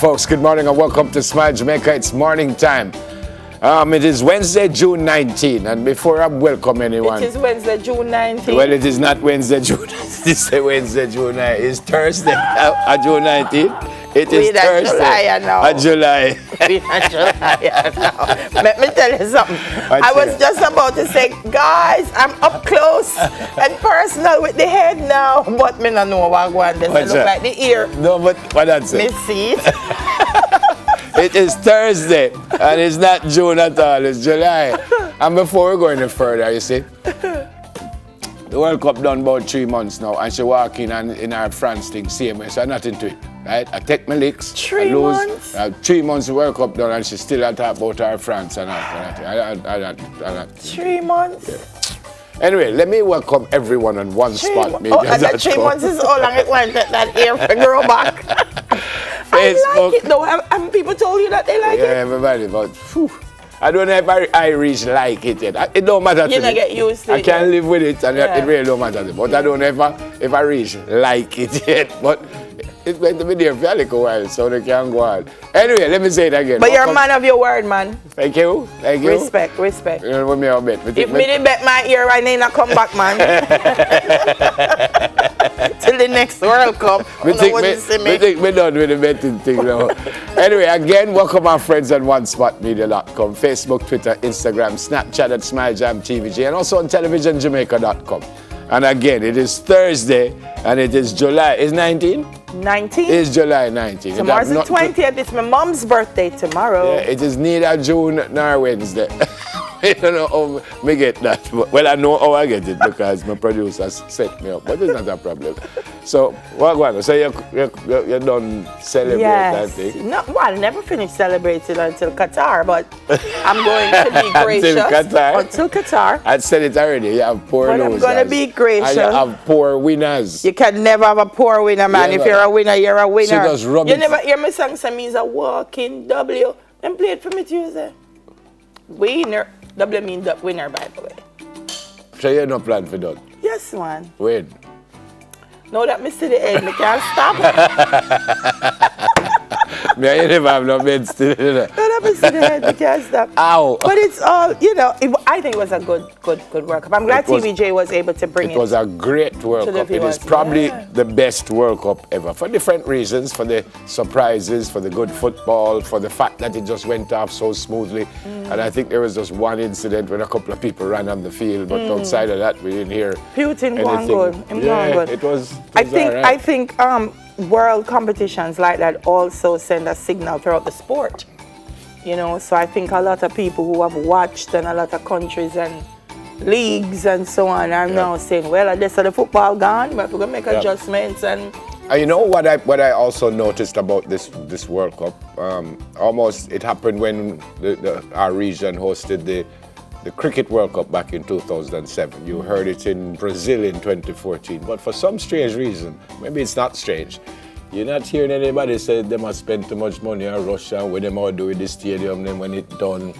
folks. Good morning and welcome to Smile Jamaica. It's morning time. It is Wednesday, June 19, and before I welcome anyone... It is Wednesday, June 19. Well, it is not Wednesday, June 19. This is Wednesday, June 19. It's Thursday, June 19. It is Thursday, July. Let me tell you something. I was just about to say, guys, I'm up close and personal with the head now, but me not know what going on. Does it look like the ear? No, but what that's it? Me see it. It is Thursday, and it's not June at all, it's July. And before we go any further, you see, the World Cup done about 3 months now, and she walk in our France thing, same way, so nothing to it, right? I take my licks, 3 months? 3 months the World Cup done, and she still talk about our France and that. 3 months? Yeah. Anyway, let me welcome everyone on one spot. And that 3 months is all long it went that ear to grow back. Facebook. I like it though. And people told you that they like it? Yeah, everybody, but whew, I don't know if Irish like it yet. It don't matter to me. You don't get used to it. I can live with it, and it really don't matter to me. But I don't know if Irish like it yet. But it's going to be there for a little while, so they can go on. Anyway, let me say it again. But you're a man of your word, man. Thank you. Thank you. Respect. You know what me I'll bet. If me didn't bet my ear, I need not come back, man. Till the next World Cup. We think we're done with the betting thing now. Anyway, again, welcome our friends on OneSpotMedia.com, Facebook, Twitter, Instagram, Snapchat at SmileJamTVJ, and also on TelevisionJamaica.com. And again, it is Thursday, and it is July. Is 19? 19? It's July 19. Tomorrow's the 20th. It's my mom's birthday tomorrow. Yeah, it is neither June nor Wednesday. I don't know how me get that. Well, I know how I get it because my producers set me up, but it's not a problem. So, what going? So you're done celebrating that thing? No, well, I never finished celebrating until Qatar, but I'm going to be gracious. Until Qatar. I said it already. You have poor losers. But I'm going to be gracious. And you have poor winners. You can never have a poor winner, man. If you're a winner, you're a winner. She just rub You never hear me song, say me's a walking W. Then play it for me Tuesday. Winner. W means winner, by the way. So you no plan for that? Yes, man. When? Now that me see the end, I can't stop. Me, you never have no beds still. Now that me see the end, I can't stop. Ow. But it's all, I think it was a good World Cup. I'm glad TVJ was able to bring it. It was a great World Cup. It is probably the best World Cup ever for different reasons, for the surprises, for the good football, for the fact that it just went off so smoothly. And I think there was just one incident when a couple of people ran on the field, but outside of that, we didn't hear Putin anything. Good. It was I right. think world competitions like that also send a signal throughout the sport. So I think a lot of people who have watched and a lot of countries and leagues and so on are now saying, well, I guess the football gone, but we're going to make adjustments. And you know what I also noticed about this World Cup? Almost it happened when our region hosted the Cricket World Cup back in 2007. You heard it in Brazil in 2014. But for some strange reason, maybe it's not strange, you're not hearing anybody say they must spend too much money on Russia, what they might do with the stadium, then when it's done.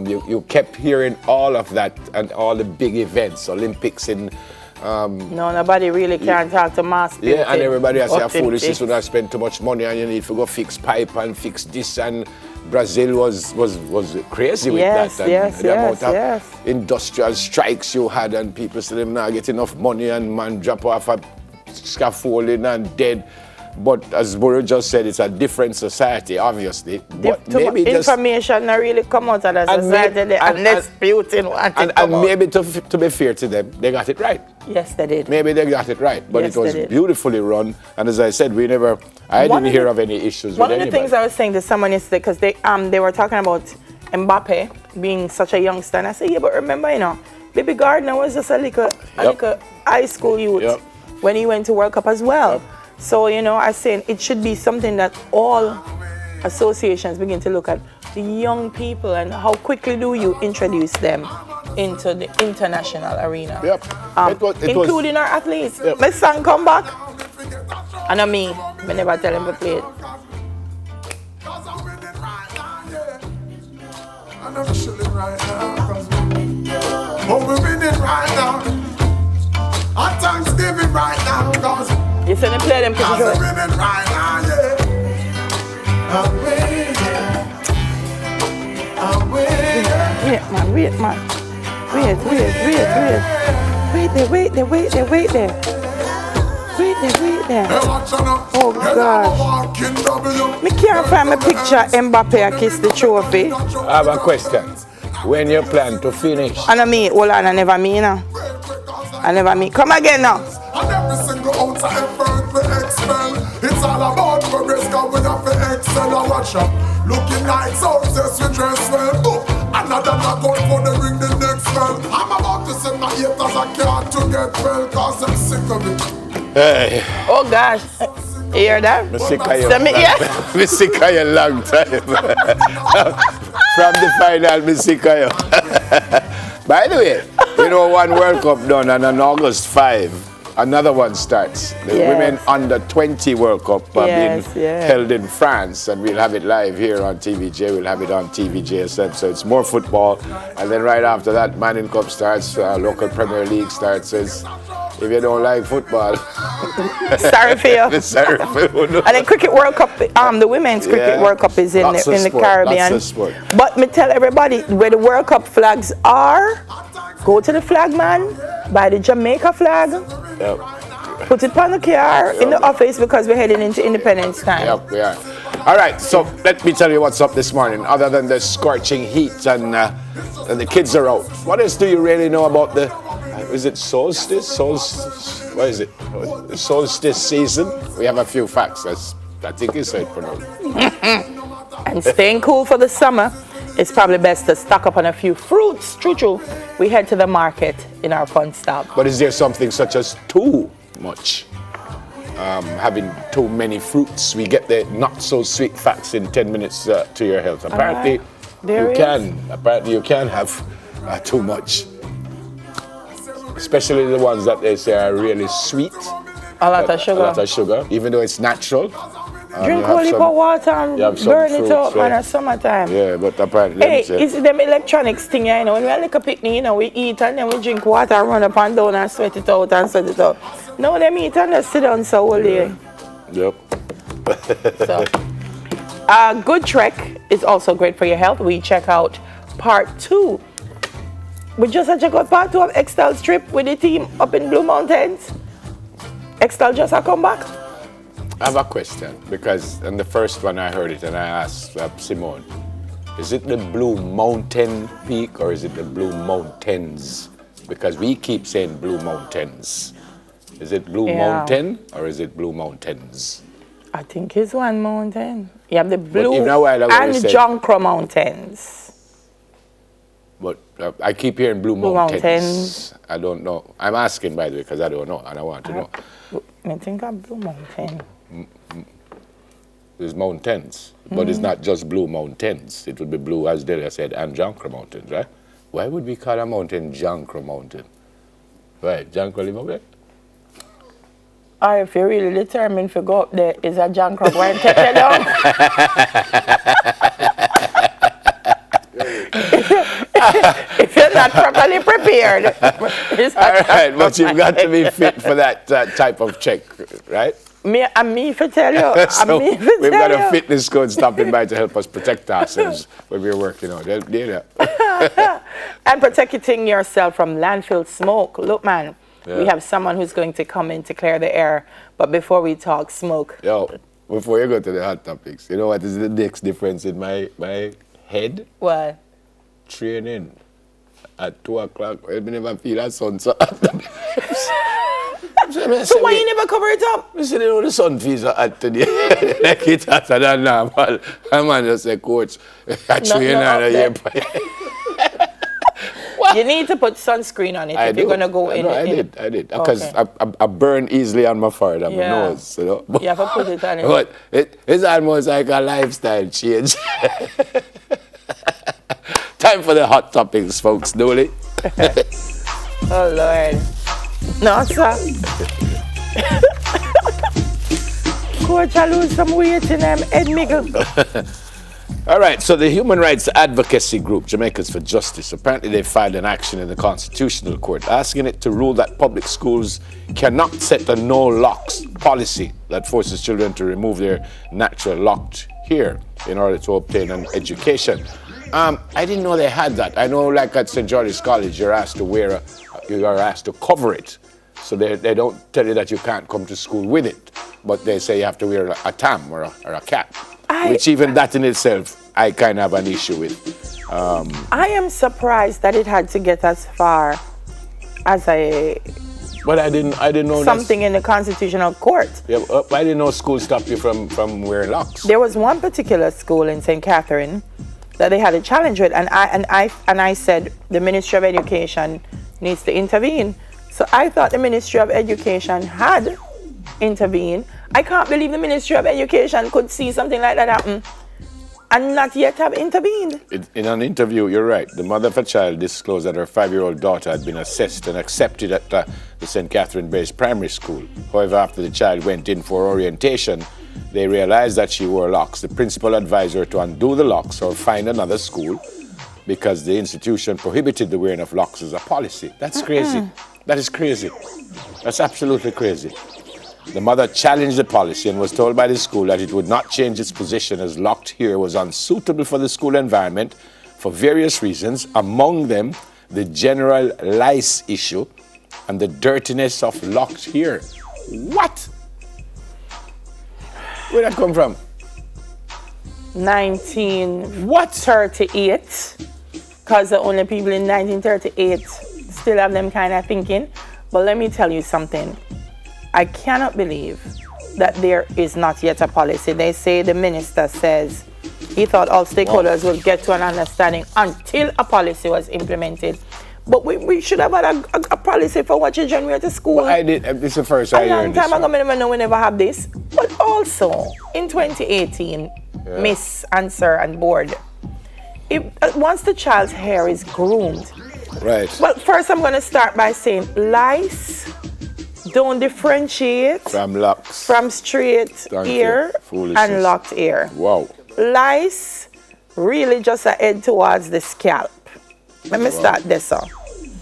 You kept hearing all of that and all the big events, Olympics in... no, nobody really can talk to mass people. Yeah, and everybody has said, foolishness when I spend too much money and you need to go fix pipe and fix this, and Brazil was crazy with that. And the amount of industrial strikes you had, and people said them now get enough money, and man drop off a scaffolding and dead. But as Buru just said, it's a different society, obviously. But maybe information not really come out of the society unless Putin wanted and maybe to be fair to them, they got it right. Yes, they did. Maybe they got it right, but it was beautifully run. And as I said, I didn't hear of any issues with anybody. One of the things I was saying to someone yesterday, because they were talking about Mbappe being such a youngster, and I said, yeah, but remember, Baby Gardner was just a little high school youth when he went to World Cup as well. So, I saying it should be something that all associations begin to look at the young people and how quickly do you introduce them into the international arena. Including our athletes. My son come back. And I never tell him to play it. We're winning right now. Our Thanksgiving right now, cause you said they play them because we're winning right now, Wait, man. Wait there. Wait there. Oh gosh. Me can't find my picture Mbappe a kiss the trophy. I have a question. When you plan to finish? I know me, hold on, I never mean now. Come again now. And every single ounce of effort we expel. It's all about progress, cause we have to excel and watch up. Looking like success, we dress well. Another knockout for the ring the next bell. I'm about to send my haters a card to get well, cause I'm sick of it. Hey. Oh gosh. You hear that? I'm sick of you. Yeah. I'm sick of you long time. From the final, I'm sick of you. By the way, you know, one World Cup done, and on August 5, another one starts. The Women Under 20 World Cup being held in France, and we'll have it live here on TVJ. We'll have it on TVJSM. So it's more football, and then right after that, Manning Cup starts. Local Premier League starts. So if you don't like football, sorry for you. Sorry for you. And then Cricket World Cup, the Women's Cricket World Cup is in the Caribbean. Lots of sport. But me tell everybody where the World Cup flags are. Go to the flag man, buy the Jamaica flag. Yep. Put it on the car in the office because we're heading into Independence time. Yep, we are. All right, so let me tell you what's up this morning. Other than the scorching heat and the kids are out, what else do you really know about the? Is it solstice? What is it? The solstice season. We have a few facts. I think you said pronounced. And staying cool for the summer. It's probably best to stock up on a few fruits. True. We head to the market in our fun stop. But is there something such as too much? Having too many fruits, we get the not so sweet facts in 10 minutes to your health. Apparently, you can have too much, especially the ones that they say are really sweet. A lot of sugar, even though it's natural. Drink whole heap of water and burn it up in the summertime. Yeah, but apparently. Hey, it's them electronics thing, you know. When we are like a picnic, we eat and then we drink water and run up and down and sweat it out. No, them eat and just sit down so all day. Yep. So, good trek is also great for your health. We check out part 2. We just check out part 2 of Extal's trip with the team up in Blue Mountains. Extal just come back. I have a question, because in the first one I heard it and I asked Simone, is it the Blue Mountain Peak or is it the Blue Mountains? Because we keep saying Blue Mountains. Is it Blue Mountain or is it Blue Mountains? I think it's one mountain. You have the Blue and Jonkro Mountains. But I keep hearing Blue Mountains. I don't know. I'm asking, by the way, because I don't know and I want to know. I think of Blue Mountain. There's mountains, but it's not just Blue Mountains. It would be Blue, as Delia said, and Jonkro Mountains, right? Why would we call a mountain Jonkro Mountain? Right, Jonkro live up there? Or if you're really determined to go up there, is a Jonkro going to take you down? If you're not properly prepared. All right, but you've got to be fit for that type of check, right? Me for tell you. So we've got a fitness coach stopping by to help us protect ourselves when we're working out. And protecting yourself from landfill smoke. Look, man, we have someone who's going to come in to clear the air. But before we talk smoke. Yo, before you go to the hot topics, you know what is the next difference in my head? What? Training at 2 o'clock. I never feel that sun so So why you never cover it up? You see, you know, the sun feels so hot today. Like it's hotter than normal. And man just say, coach, I train on a year. You need to put sunscreen on it if you're going to go in. I did. Because I burn easily on my forehead and my nose. You know? You have to put it on it. But it's almost like a lifestyle change. Time for the hot topics, folks, Dooley. Oh, Lord. No, sir. Coach, I lose some weight in Ed Miggle. All right, so the human rights advocacy group, Jamaicans for Justice, apparently they filed an action in the Constitutional Court asking it to rule that public schools cannot set a no-locks policy that forces children to remove their natural locked here in order to obtain an education. I didn't know they had that. I know, like at St. George's College, you are asked to cover it. So they don't tell you that you can't come to school with it, but they say you have to wear a tam or a cap, which even that in itself, I kind of have an issue with. I am surprised that it had to get as far as But I didn't know something in the Constitutional Court. Yeah, I didn't know school stopped you from wearing locks. There was one particular school in St. Catherine that they had a challenge with, and I said the Ministry of Education needs to intervene. So I thought the Ministry of Education had intervened. I can't believe the Ministry of Education could see something like that happen and not yet have intervened. In an interview, you're right. The mother of a child disclosed that her 5-year-old daughter had been assessed and accepted at the St. Catherine-based primary school. However, after the child went in for orientation, they realized that she wore locks. The principal advised her to undo the locks or find another school because the institution prohibited the wearing of locks as a policy. That's crazy. That is crazy. That's absolutely crazy. The mother challenged the policy and was told by the school that it would not change its position as locked hair was unsuitable for the school environment for various reasons, among them the general lice issue and the dirtiness of locked hair. What? Where did that come from? 1938, because the only people in 1938 still have them kind of thinking. But let me tell you something. I cannot believe that there is not yet a policy. They say the minister says he thought all stakeholders would get to an understanding until a policy was implemented. But we should have had a policy for what children wear to school. Well, it's the first I heard this. A long time ago, I never know we never have this. But also, in 2018, Miss and Sir and Board, once the child's hair is groomed. Right. Well, first I'm going to start by saying lice don't differentiate from locks, from straight hair and locked hair. Wow. Lice really just head towards the scalp. Let me start this off.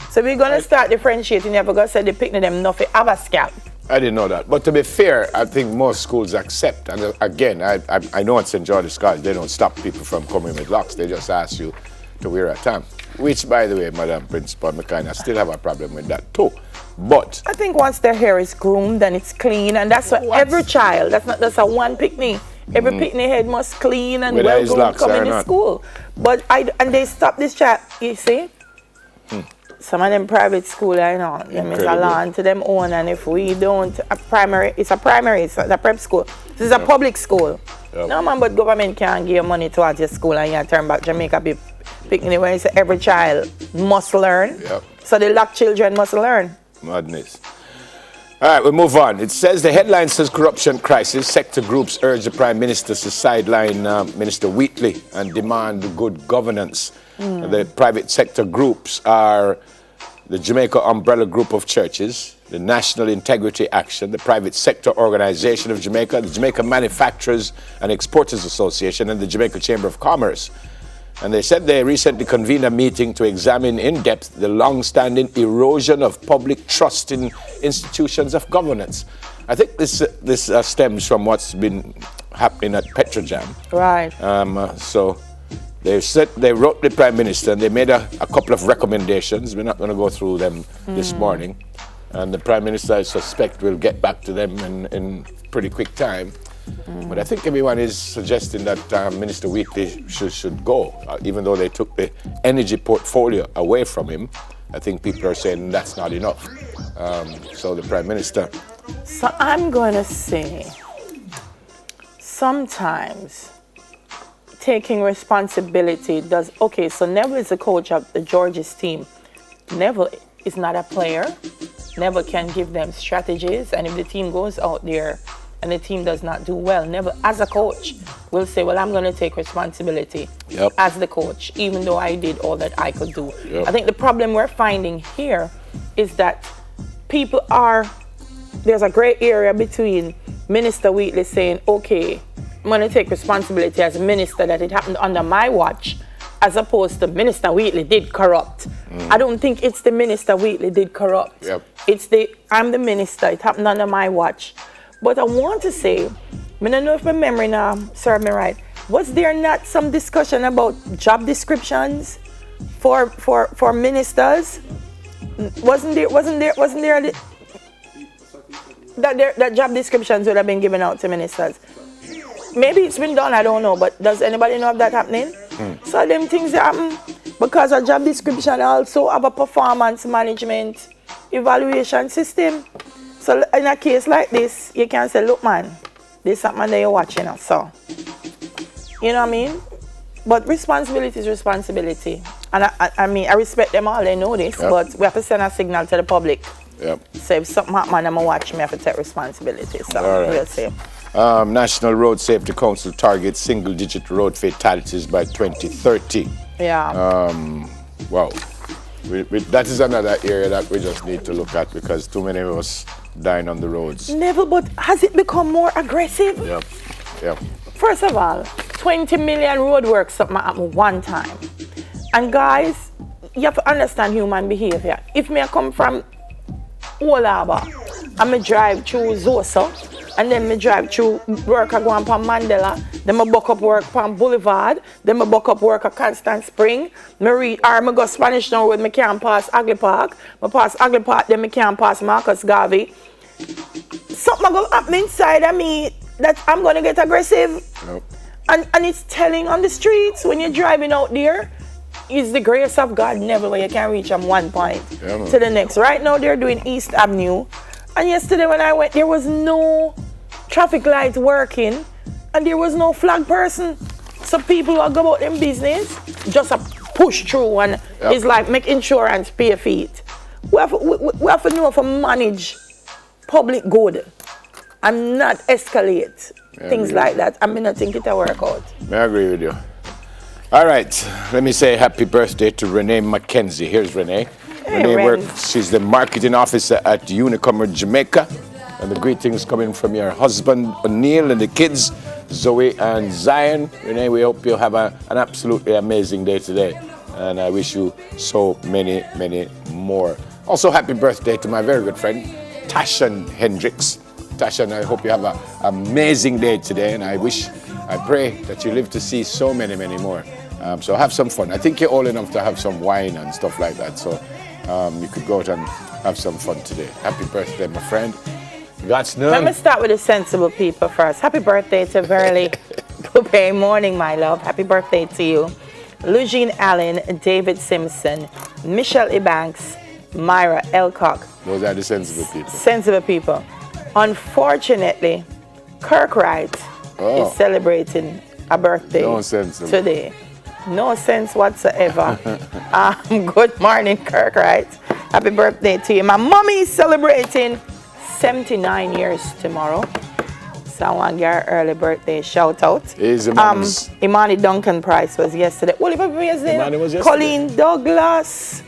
So we're going to start differentiating. You're going to say the picnic them nothing have a scalp. I didn't know that. But to be fair, I think most schools accept. And again, I know at St. George's College, they don't stop people from coming with locks. They just ask you to wear a tam. Which, by the way, Madam Principal, I kind of still have a problem with that too. But I think once their hair is groomed and it's clean, and that's what every child, that's not just a one picnic. Every picnic head must clean and well groomed coming to school. But and they stop this child, you see? Some of them private school, I know, them is a law to them own, and if we don't, it's a prep school. This is a public school. No man, but government can't give you money towards your school and you turn back Jamaica be picnic when it's every child must learn. So the locked children must learn. Madness. All right, we'll move on. It says the headline says corruption crisis. Sector groups urge the Prime Minister to sideline Minister Wheatley and demand good governance. The private sector groups are the Jamaica Umbrella Group of Churches, the National Integrity Action, the Private Sector Organization of Jamaica, the Jamaica Manufacturers and Exporters Association, and the Jamaica Chamber of Commerce. And they said they recently convened a meeting to examine in depth the long-standing erosion of public trust in institutions of governance. I think this stems from what's been happening at Petrojam. Right. So they wrote the Prime Minister and they made a couple of recommendations. We're not going to go through them this morning. And the Prime Minister, I suspect, will get back to them in pretty quick time. But I think everyone is suggesting that Minister Wheatley should go, even though they took the energy portfolio away from him. I think people are saying that's not enough. So the Prime Minister. So I'm going to say, sometimes taking responsibility does. Okay, so Neville is the coach of the Georges team. Neville is not a player. Neville can give them strategies, and if the team goes out there and the team does not do well, Neville, as a coach, will say, well, I'm going to take responsibility as the coach, even though I did all that I could do. I think the problem we're finding here is that there's a gray area between Minister Wheatley saying, okay, I'm going to take responsibility as a minister that it happened under my watch, as opposed to Minister Wheatley did corrupt. I don't think it's the Minister Wheatley did corrupt. It's I'm the minister, it happened under my watch. But I want to say, I don't know if my memory now serves me right, Was there not some discussion about job descriptions for ministers? Wasn't there that job descriptions would have been given out to ministers? Maybe it's been done, I don't know, but does anybody know of that happening? So them things happen because a job description also have a performance management evaluation system. So in a case like this, you can say, look man, this is something that you're watching us, so. You know what I mean? But responsibility is responsibility. And I mean, I respect them all, they know this, but we have to send a signal to the public. So if something happens, I'm going to watch me, I have to take responsibility. So we'll see. National Road Safety Council targets single-digit road fatalities by 2030. Yeah. Wow. That is another area that we just need to look at because too many of us dying on the roads. Never, but has it become more aggressive? Yep. First of all, 20 million roadworks something happen one time. And guys, you have to understand human behavior. If me I come from Old Harbour and me drive through Zosa, and then me drive through work I go on Mandela, then me buck up work on Boulevard, then me buck up work at Constant Spring, me go Spanish Town Road, me can't pass Agley Park, me pass Agley Park, then me can't pass Marcus Garvey. Something go happen inside of me that I'm gonna get aggressive. Nope. And it's telling on the streets when you're driving out there. It's the grace of God never where you can reach from one point to the next. Right now they're doing East Avenue. And yesterday when I went, there was no traffic light working and there was no flag person. So people who go about them business just a push through and it's like make insurance pay for it. We have to know how to manage public good and not escalate things like that. I mean, I think it'll work out. I agree with you. All right, let me say happy birthday to Renee McKenzie. Here's Renee. Renee works, she's the marketing officer at Unicomer Jamaica. And the greetings coming from your husband, O'Neill, and the kids, Zoe and Zion. Renee, we hope you have an absolutely amazing day today. And I wish you so many, many more. Also, happy birthday to my very good friend, Tashan Hendricks. Tashan, I hope you have an amazing day today. And I pray that you live to see so many, many more. So have some fun. I think you're old enough to have some wine and stuff like that. So you could go out and have some fun today. Happy birthday, my friend. God's name. Let me start with the sensible people first. Happy birthday to Verily Coupe Morning, my love. Happy birthday to you. Lugene Allen, David Simpson, Michelle Ebanks, Myra Elcock. Those are the sensible people. Sensible people. Unfortunately, Kirk Wright is celebrating a birthday today. No sense whatsoever. Good morning, Kirk Wright. Happy birthday to you. My mommy is celebrating 79 years tomorrow. So I want to get her early birthday shout out. Imani Duncan Price was yesterday. What was yesterday? Colleen Douglas,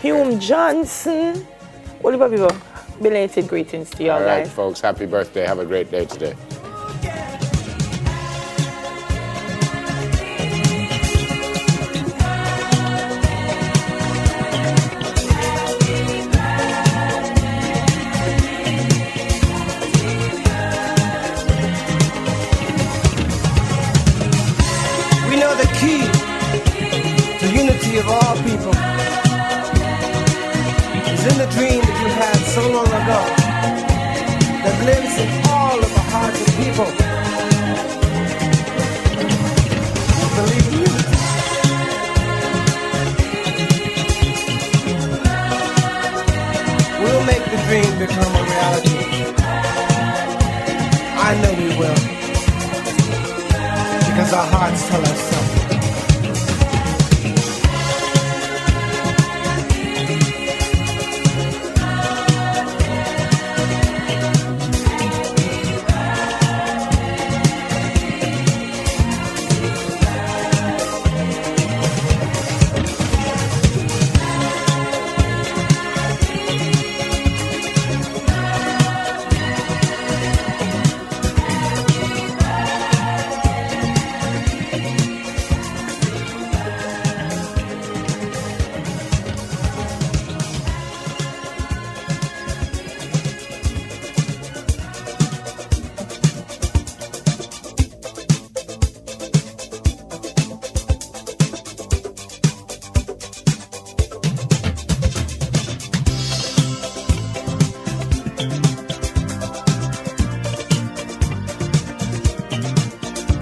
Hume Johnson. What people? Belated greetings to you all, guys. All right, guys. folks. Happy birthday. Have a great day today. We know the key to unity of all people is in the dream that you had so long ago that lives in all of the hearts of people.